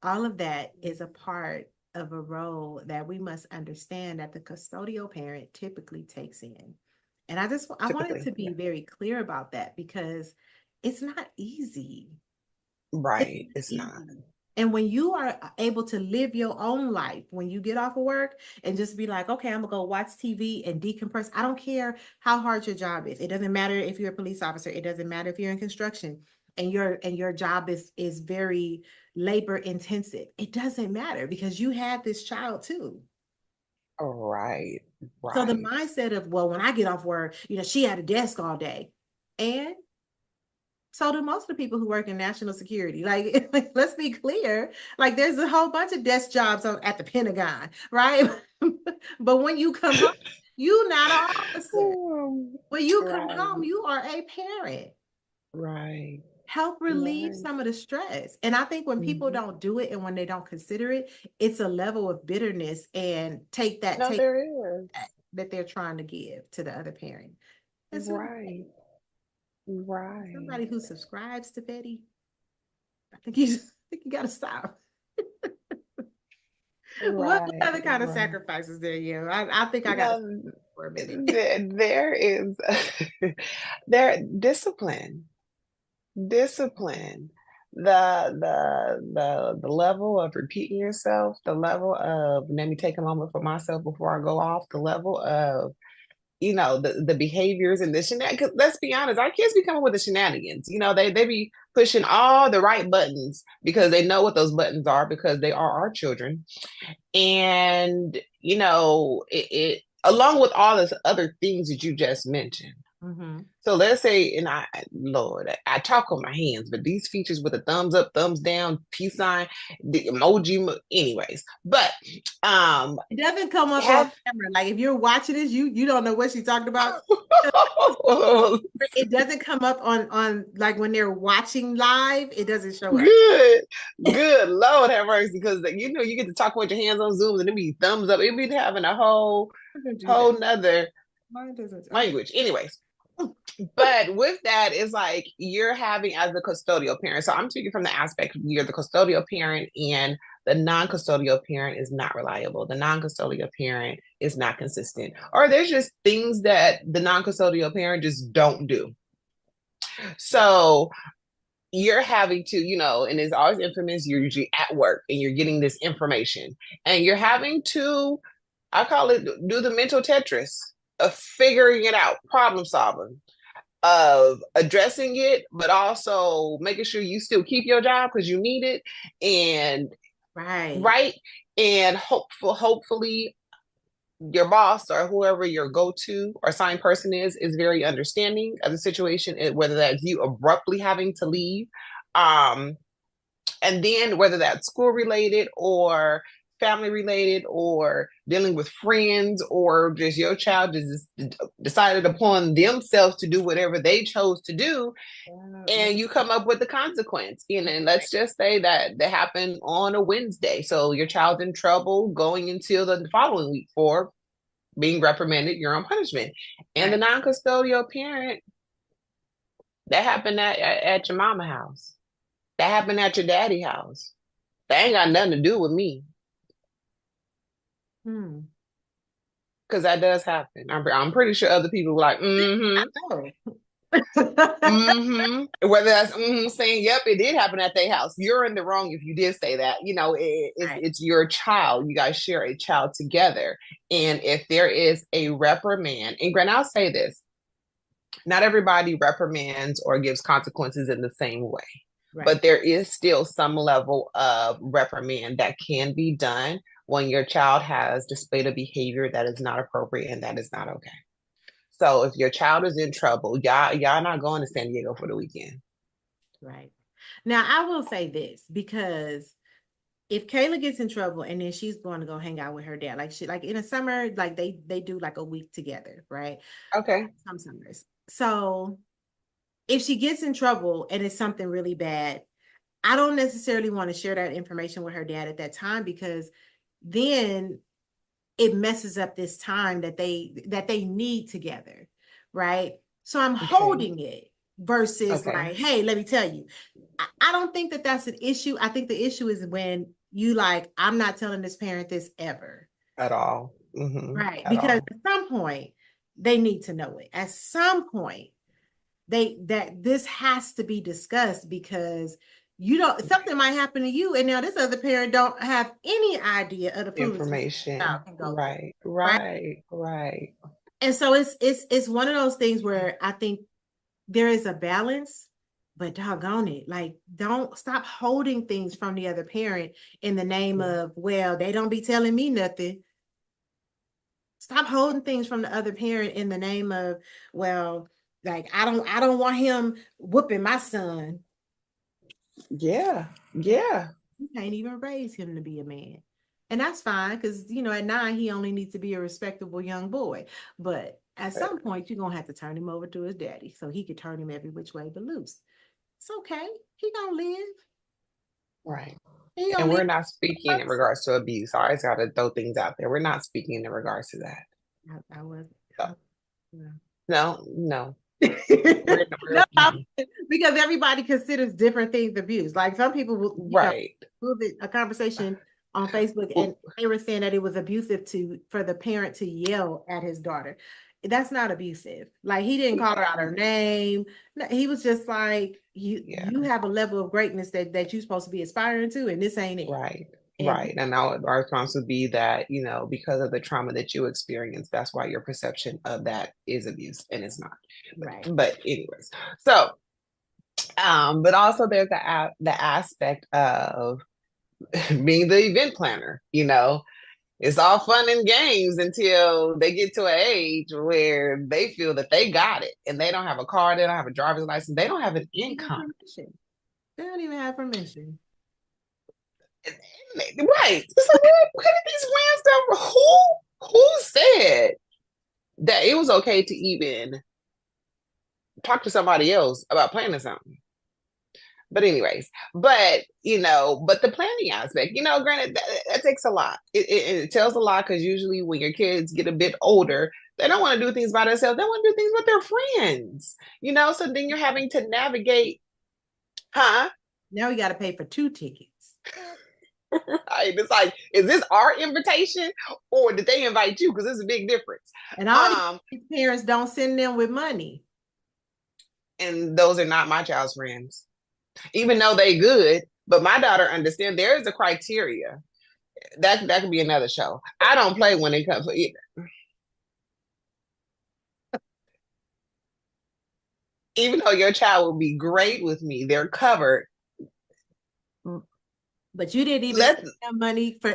all of that is a part of a role that we must understand that the custodial parent typically takes in. And I wanted to be very clear about that, because it's not easy. Right. It's not. And when you are able to live your own life, when you get off of work and just be like, okay, I'm gonna go watch TV and decompress. I don't care how hard your job is. It doesn't matter if you're a police officer. It doesn't matter if you're in construction and your job is very labor intensive. It doesn't matter, because you had this child too. Right. So the mindset of, well, when I get off work, she had a desk all day. And So do most of the people who work in national security. Like, let's be clear. Like, there's a whole bunch of desk jobs at the Pentagon, right? But when you come home, you're not an officer. When you come home, Right, you are a parent. right, Help relieve right. some of the stress. And I think when people Mhm. don't do it and when they don't consider it, it's a level of bitterness and No, take there is. that they're trying to give to the other parent. And so Right, right, somebody who subscribes to Betty, I think you gotta stop. What right, other kind of right. sacrifices there, you? I think I gotta stop No, for a minute. there is there discipline, discipline. The level of repeating yourself, the level of let me take a moment for myself before I go off, the level of the behaviors and the shenanigans. Let's be honest, our kids be coming with the shenanigans. They be pushing all the right buttons because they know what those buttons are because they are our children. And it along with all those other things that you just mentioned. Mm-hmm. So let's say, and Lord, I talk on my hands, but these features with the thumbs up, thumbs down, peace sign, the emoji, anyways. But It doesn't come up on have camera. Like if you're watching this, you don't know what she's talking about. It doesn't come up on like when they're watching live, it doesn't show up. good, good Lord have mercy, because you get to talk with your hands on Zoom and it be thumbs up. It be having a whole I can do that. whole nother Mine doesn't. Okay. language. Anyways, but with that, it's like you're having as the custodial parent. So I'm speaking from the aspect you're the custodial parent and the non-custodial parent is not reliable. The non-custodial parent is not consistent. Or there's just things that the non-custodial parent just don't do. So you're having to, and it's always infamous, you're usually at work and you're getting this information and you're having to, I call it, do the mental Tetris of figuring it out, problem solving, of addressing it, but also making sure you still keep your job because you need it. And Right. right. And hopefully your boss or whoever your go-to or assigned person is very understanding of the situation, whether that's you abruptly having to leave, um, and then whether that's school related or family related or dealing with friends or just your child just decided upon themselves to do whatever they chose to do, Yeah. and you come up with the consequence. And let's just say that happened on a Wednesday, so your child's in trouble going until the following week for being reprimanded, you're on punishment. And the Right. non-custodial parent, that happened at your mama house. That happened at your daddy house. That ain't got nothing to do with me. Hmm. Because that does happen. I'm pretty sure other people were like, I mm-hmm, know. mm-hmm. Whether that's saying, yep, it did happen at their house. You're in the wrong if you did say that. Right. It's your child. You guys share a child together. And if there is a reprimand, and Grant, I'll say this, not everybody reprimands or gives consequences in the same way. Right. But there is still some level of reprimand that can be done when your child has displayed a behavior that is not appropriate and that is not okay. So if your child is in trouble, y'all not going to San Diego for the weekend. Right. Now I will say this because if Kayla gets in trouble and then she's going to go hang out with her dad, like she like in the summer, like they do like a week together, right? Okay. Some summers. So if she gets in trouble and it's something really bad, I don't necessarily want to share that information with her dad at that time because then it messes up this time that they need together, right? So I'm Okay. holding it versus Okay. like, hey, let me tell you. I don't think that that's an issue. I think the issue is when you like, I'm not telling this parent this ever, At all. Mm-hmm. right? At Because all. at some point they need to know it. At some point that this has to be discussed because you don't something might happen to you and now this other parent don't have any idea of the foolishness the child Information. can go through, Right. right? Right. Right. And so it's one of those things where I think there is a balance, but doggone it, like don't stop holding things from the other parent in the name of, well, they don't be telling me nothing. Stop holding things from the other parent in the name of, well, Like I don't want him whooping my son. Yeah. Yeah. You can't even raise him to be a man. And that's fine because, you know, at 9, he only needs to be a respectable young boy. But at some point, you're going to have to turn him over to his daddy so he can turn him every which way but loose. It's okay. He going to live. Right. He going And to live we're not speaking in person. regards to abuse. I always got to throw things out there. We're not speaking in regards to that. I was, So, no, no. no, because everybody considers different things abuse. Like some people will, you know, right. move it, a conversation on Facebook, and they were saying that it was abusive to for the parent to yell at his daughter. That's not abusive. Like he didn't call her out her name. No, he was just like, Yeah. you have a level of greatness that you're supposed to be aspiring to, and this ain't it. Right. And Right. And now our response would be that, because of the trauma that you experienced, that's why your perception of that is abuse and it's not. right. But anyways, so but also there's the aspect of being the event planner, it's all fun and games until they get to an age where they feel that they got it and they don't have a car, they don't have a driver's license, they don't have an income. They don't even have permission. Right. So what did these plans who said that it was okay to even talk to somebody else about planning something? But anyways, but the planning aspect, granted that takes a lot. It tells a lot because usually when your kids get a bit older, they don't want to do things by themselves. They want to do things with their friends, so then you're having to navigate, huh? Now we got to pay for 2 tickets. Right. It's like, is this our invitation or did they invite you? Because there's a big difference. And all these parents don't send them with money. And those are not my child's friends. Even though they good, but my daughter understands there is a criteria. That could be another show. I don't play when it comes to either. Even though your child will be great with me, they're covered. But you didn't even spend money for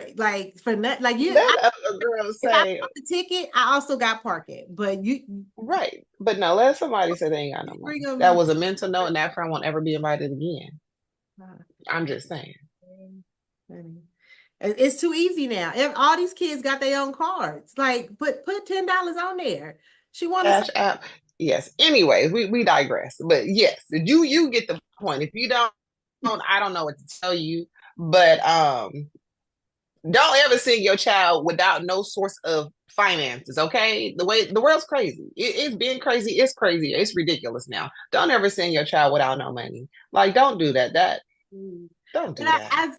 nothing. Like you, let a girl say, if I bought the ticket, I also got parking. But you, right? But no, let somebody say they ain't got no money. That was a mental note, and that friend won't ever be invited again. I'm just saying. It's too easy now. If all these kids got their own cards, like put $10 on there. She wants Cash app. Yes. Anyways, we digress. But yes, you get the point. If you don't, I don't know what to tell you. But don't ever send your child without no source of finances. Okay, the way the world's crazy. It's been crazy. It's crazy. It's ridiculous now. Don't ever send your child without no money. Like, don't do that. Don't do that.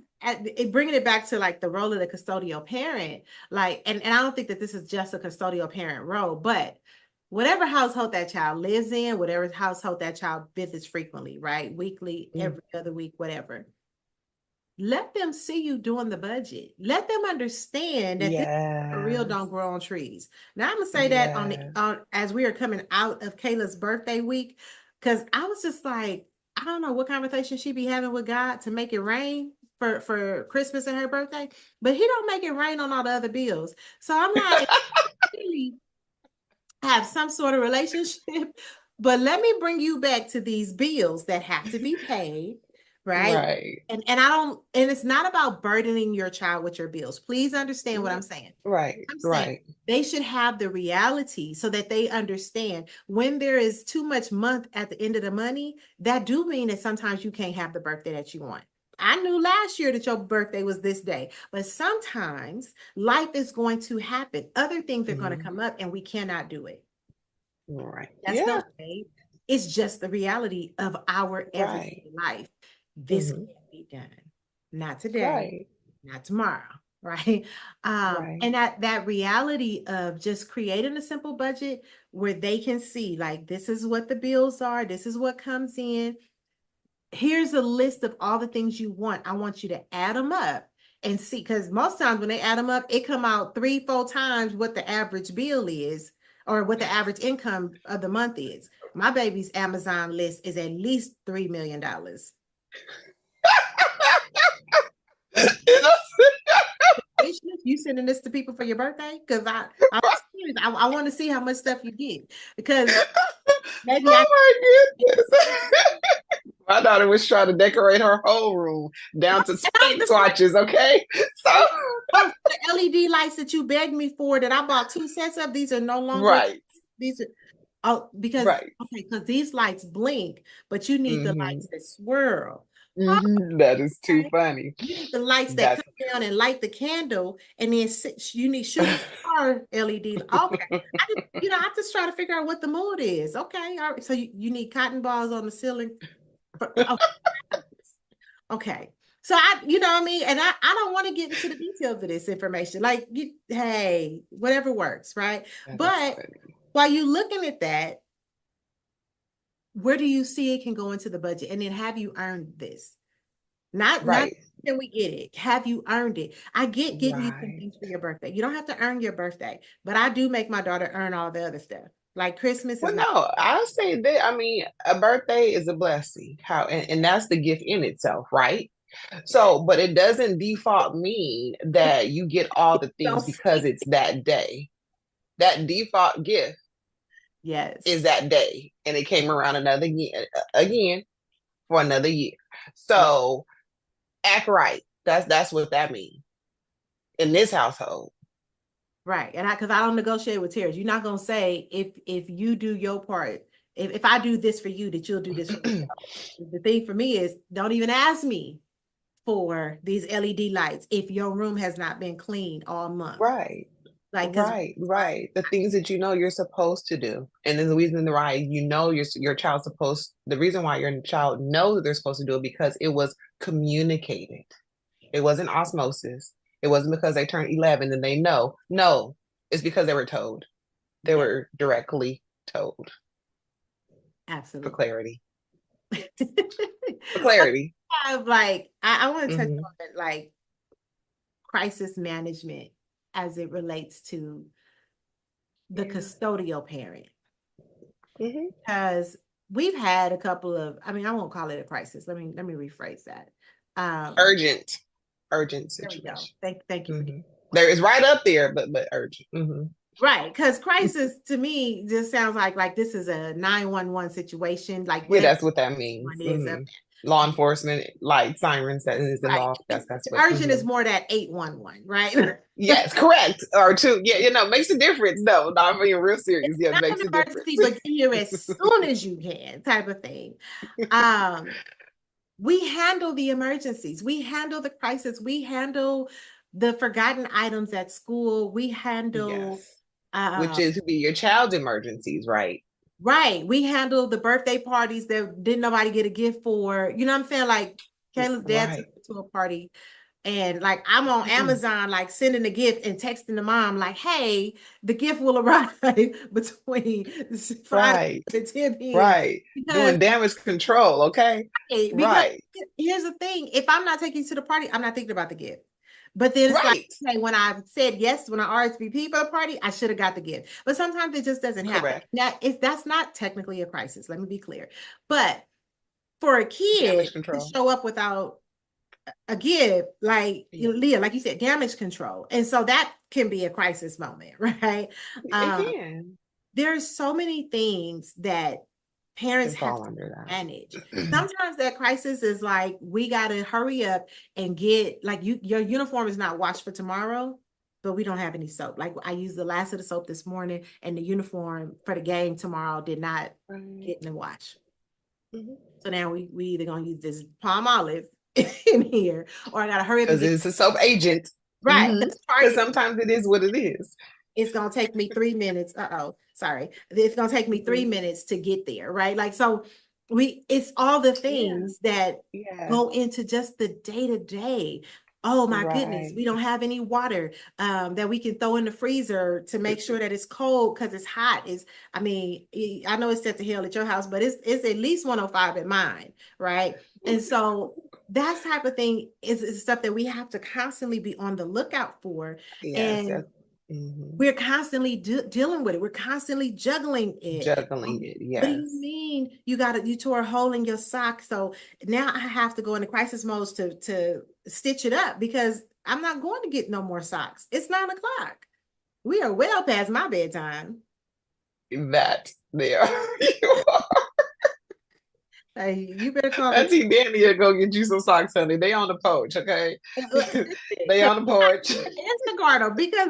Bringing it back to like the role of the custodial parent, like, and I don't think that this is just a custodial parent role, but whatever household that child lives in, whatever household that child visits frequently, right? Weekly, every other week, whatever. Let them see you doing the budget. Let them understand that this for real don't grow on trees. Now I'm gonna say that on as we are coming out of Kayla's birthday week, because I was just like, I don't know what conversation she be having with God to make it rain for Christmas and her birthday, but he don't make it rain on all the other bills. So I'm like, really have some sort of relationship, but let me bring you back to these bills that have to be paid. Right. And I don't, and it's not about burdening your child with your bills. Please understand what I'm saying. Right. I'm saying they should have the reality so that they understand when there is too much month at the end of the money, that do mean that sometimes you can't have the birthday that you want. I knew last year that your birthday was this day, but sometimes life is going to happen. Other things are going to come up and we cannot do it. Right. That's no way. It's just the reality of our everyday life. This can't be done. Not today, not tomorrow, right? And that reality of just creating a simple budget where they can see, like, this is what the bills are, this is what comes in. Here's a list of all the things you want. I want you to add them up and see, because most times when they add them up, it come out 3-4 times what the average bill is or what the average income of the month is. My baby's Amazon list is at least $3 million. You sending this to people for your birthday? Because I want to see how much stuff you get. Because maybe I Oh my goodness. My daughter was trying to decorate her whole room down to and I'm paint just like, swatches, okay? So oh, the LED lights that you begged me for that I bought 2 sets of, these are no longer, right, these are, oh, because, right. okay, because these lights blink, but you need the Hmm. lights that swirl. Hmm. That is too Okay. funny. You need the lights that That's come down and light the candle, and then you need shooting star LED. Okay, I'm just trying to figure out what the mood is. Okay, all right. So you need cotton balls on the ceiling. Okay. Okay. So you know what I mean? And I don't want to get into the details of this information. Like, hey, whatever works, right? that is But funny. while you're looking at that, where do you see it can go into the budget? And then have you earned this? Not Right, can we get it? Have you earned it? I get getting you some right. things for your birthday. You don't have to earn your birthday, but I do make my daughter earn all the other stuff. Like Christmas is Well, not. no, I'll say that. I mean, a birthday is a blessing. And that's the gift in itself, right? So, but it doesn't default mean that you get all the Don't things because say it's that day. That default gift yes. is that day, and it came around another year again for another year. Yeah. So act right. That's what that means in this household. Right. And because I don't negotiate with tears. You're not gonna say if you do your part, if I do this for you, that you'll do this for me. The thing for me is don't even ask me for these LED lights if your room has not been cleaned all month. Right. Like, because Right, right. The things that you know you're supposed to do. And then the reason why you know your child's supposed the reason why your child knows that they're supposed to do it because it was communicated. It wasn't osmosis. It wasn't because they turned 11 and they know. No, it's because they were told. They yeah, were directly told for absolutely. clarity. For clarity. I want to touch Hmm. on it, like crisis management as it relates to the Yeah. custodial parent. Hmm. Because we've had a couple of, I mean, I won't call it a crisis. Let me rephrase that. Um, Urgent, urgent there we go. situation. Thank you for getting Hmm. the There word. is right up there, but urgent. Hmm. Right, because crisis to me just sounds like this is a 911 situation, like Yeah, whatever that's what that means. one is up. Hmm. Law enforcement, light sirens that is Right. involved. That's what. Urgent Hmm. is more that 811, right? Yes, correct. Or two. Yeah, makes a difference. No, not being real serious. Yeah, it Not an makes a difference. emergency, but get here as soon as you can, type of thing. Um, we handle the emergencies, we handle the crisis, we handle the forgotten items at school, we handle Yes, which uh is to be your child's emergencies, right? right, we handle the birthday parties that didn't nobody get a gift for. You know what I'm saying? Like Kayla's dad took Right. her to a party. And like I'm on Amazon, like sending a gift and texting the mom, like, hey, the gift will arrive between 5 Right. and 10 p.m. Right. Because Doing damage control. Okay. because Right. here's the thing, if I'm not taking you to the party, I'm not thinking about the gift. But then it's like, Right. hey, when I said yes, when I RSVP for the party, I should have got the gift. But sometimes it just doesn't happen. Correct. That's not technically a crisis. Let me be clear. But for a kid Damage to control. show up without a gift, like Yeah. Leah, like you said, damage control. And so that can be a crisis moment, right? It Um, can. there's so many things that parents Can have fall to under manage. that. Sometimes that crisis is like, we got to hurry up and get, like, your uniform is not washed for tomorrow, but we don't have any soap. Like, I used the last of the soap this morning, and the uniform for the game tomorrow did not Right. get in the wash. Mhm. So now we either gonna use this palm olive in here, or I gotta hurry up and Because get it's a soap agent. right. Hmm. Because Because Target, sometimes it is what it is. it's gonna take me 3 minutes. Uh-oh, sorry. It's gonna take me three Mhm. minutes to get there, right? Like, so it's all the Yeah. things that Yeah. go into just the day-to-day. Oh my goodness, we Right. don't have any water that we can throw in the freezer to make sure that it's cold because it's hot. I mean, I know it's set to hell at your house, but it's at least 105 at mine, right? And so that type of thing is stuff that we have to constantly be on the lookout for. Yes. And Mhm. we're constantly dealing with it. We're constantly juggling it. Juggling it. What do you Yes. mean you tore a hole in your sock? So now I have to go into crisis mode to stitch it up because I'm not going to get no more socks. It's 9 o'clock. We are well past my bedtime. That there you are. Hey, you better call the Auntie Danny will go get you some socks, honey. They on the porch, okay? listen, They 'cause on the porch. Instacart because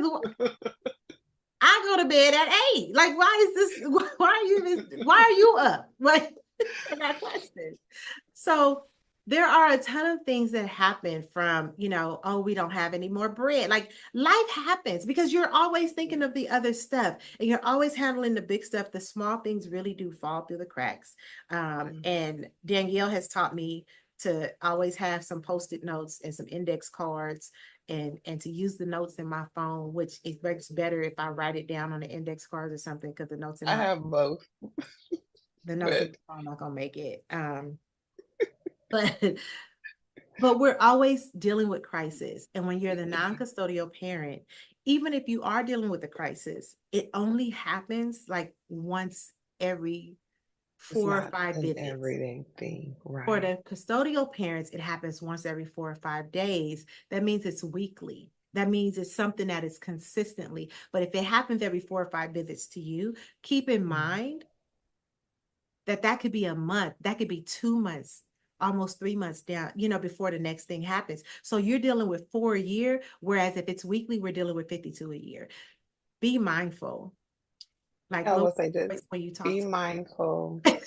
I go to bed at 8. Like, why is this? Why are you up? Like, I got questions. So there are a ton of things that happen from, oh, we don't have any more bread. Like life happens because you're always thinking of the other stuff and you're always handling the big stuff. The small things really do fall through the cracks. And Danielle has taught me to always have some post-it notes and some index cards and to use the notes in my phone, which it works better if I write it down on the index cards or something because I have both, the notes in but my phone are not gonna make it. But but we're always dealing with crisis. And when you're the non-custodial parent, even if you are dealing with a crisis, it only happens like once every it's 4 or 5 an visits. everyday thing, For right? the custodial parents, it happens once every 4 or 5 days. That means it's weekly. That means it's something that is consistently. But if it happens every 4 or 5 visits to you, keep in Mhm. mind that could be a month, that could be 2 months, almost 3 months down, before the next thing happens. So you're dealing with 4 a year, whereas if it's weekly, we're dealing with 52 a year. Be mindful, like I low will say this: voice when you talk be to mindful, them.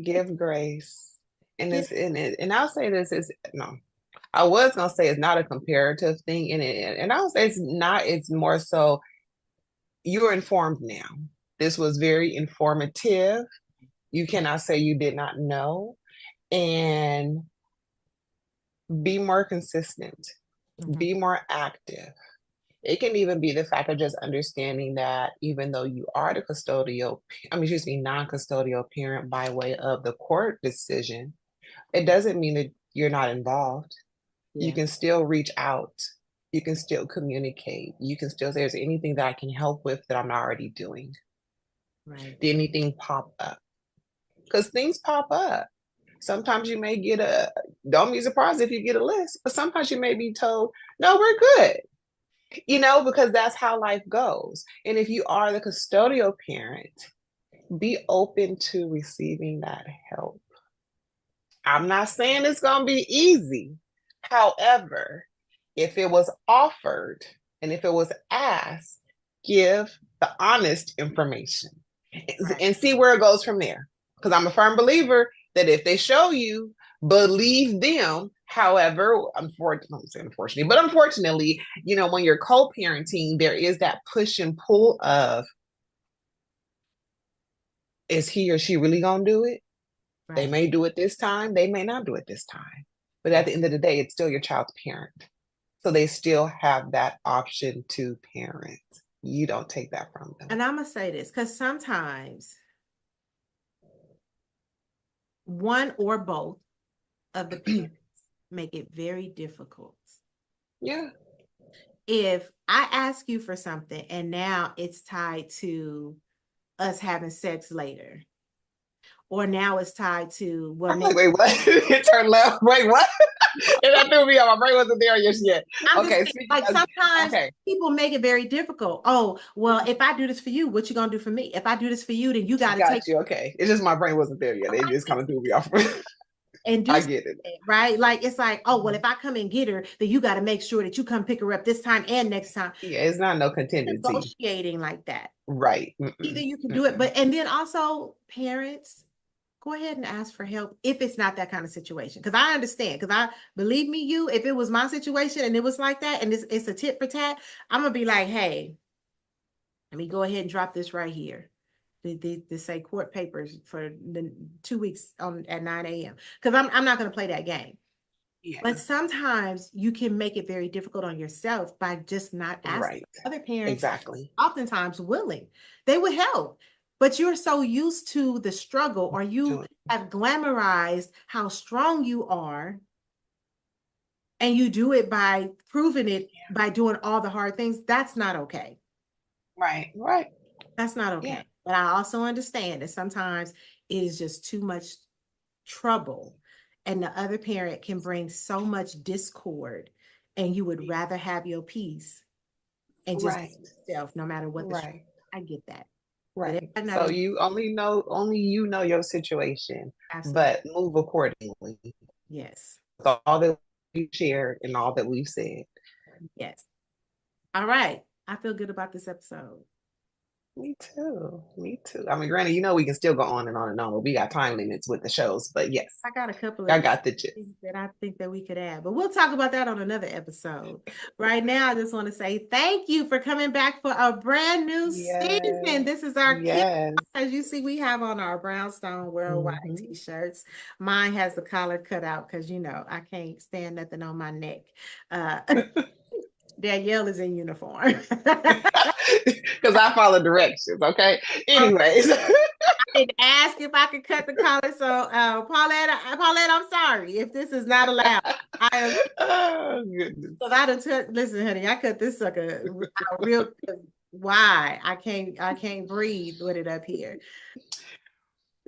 give grace, and Yeah, and I'll say this is no. I was gonna say it's not a comparative thing, and I'll say it's not. It's more so you're informed now. This was very informative. You cannot say you did not know, and be more consistent, mhm, be more active. It can even be the fact of just understanding that even though you are the custodial, excuse me, non-custodial parent by way of the court decision, it doesn't mean that you're not involved. You yeah, can still reach out. You can still communicate. You can still say, there's anything that I can help with that I'm not already doing. right. Did anything pop up? Because things pop up. Sometimes you may get don't be surprised if you get a list, but sometimes you may be told, no, we're good, because that's how life goes. And if you are the custodial parent, be open to receiving that help. I'm not saying it's going to be easy. However, if it was offered and if it was asked, give the honest information Right. and see where it goes from there. Because I'm a firm believer that if they show you, believe them. However, unfortunately, but unfortunately, when you're co-parenting, there is that push and pull of, is he or she really going to do it? They Right. may do it this time, they may not do it this time. But at Right. the end of the day, it's still your child's parent. So they still have that option to parent. You don't take that from them. And I'm gonna say this because sometimes one or both of the parents make it very difficult. Yeah. If I ask you for something and now it's tied to us having sex later, or now it's tied to, well, I'm like, maybe wait, what? It turned left. Wait, what? And that threw me off. My brain wasn't there just yet. I'm just Okay, saying, speaking like of, sometimes okay, people make it very difficult. Oh, well, if I do this for you, what you gonna do for me? If I do this for you, then you got to take got you. Okay. It's just my brain wasn't there yet. It just kind of threw me off. and do I something, get it. right? Like it's like, oh, well, if I come and get her, then you got to make sure that you come pick her up this time and next time. Yeah, it's not no contingency. Negotiating like that. Right. Either Mm-mm, you can do it, mm-mm. but and then also parents go ahead and ask for help if it's not that kind of situation. Because I understand. Because I believe me, if it was my situation and it was like that, and it's a tit for tat, I'm gonna be like, hey, let me go ahead and drop this right here. They say court papers for the 2 weeks on at 9 a.m. Because I'm not gonna play that game. Yeah. But sometimes you can make it very difficult on yourself by just not asking. Right. Other parents are Exactly. oftentimes willing. They would help, but you're so used to the struggle or you Doing- have glamorized how strong you are and you do it by proving it by doing all the hard things. That's not okay. Right. Right. That's not Yeah. okay. But I also understand that sometimes it is just too much trouble and the other parent can bring so much discord and you would rather have your peace and just Right. yourself no matter what the Right. I get that. Right. So you only you know your situation, Absolutely. but move accordingly Yes. with all that we shared and all that we've said. Yes. All right. I feel good about this episode. Me too. Me too. I mean, granted, we can still go on and on and on, but we got time limits with the shows. But yes, I got a couple I of got the gist. things that I think that we could add, but we'll talk about that on another episode. Right now, I just want to say thank you for coming back for a brand new season. Yes. This is our kick. Yes. As you see, we have on our Brownstone Worldwide t-shirts. Mine has the collar cut out because I can't stand nothing on my neck. Danielle is in uniform. Because I follow directions, okay? Anyways. I didn't ask if I could cut the collar. So Paulette, I'm sorry if this is not allowed. I am Oh goodness. listen, honey, I cut this sucker out real why? I can't breathe with it up here.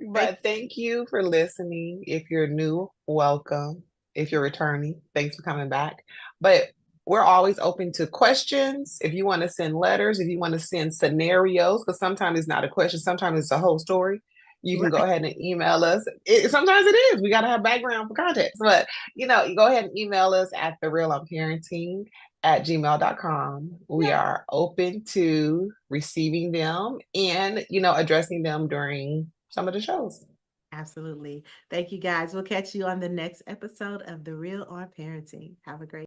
But thank you for listening. If you're new, welcome. If you're returning, thanks for coming back. But we're always open to questions. If you want to send letters, if you want to send scenarios, because sometimes it's not a question, sometimes it's a whole story. You can go ahead and email us. Sometimes it is. We got to have background for context. But, you go ahead and email us at therealomparenting@gmail.com. We are open to receiving them and, addressing them during some of the shows. Absolutely. Thank you guys. We'll catch you on the next episode of The Real on Parenting. Have a great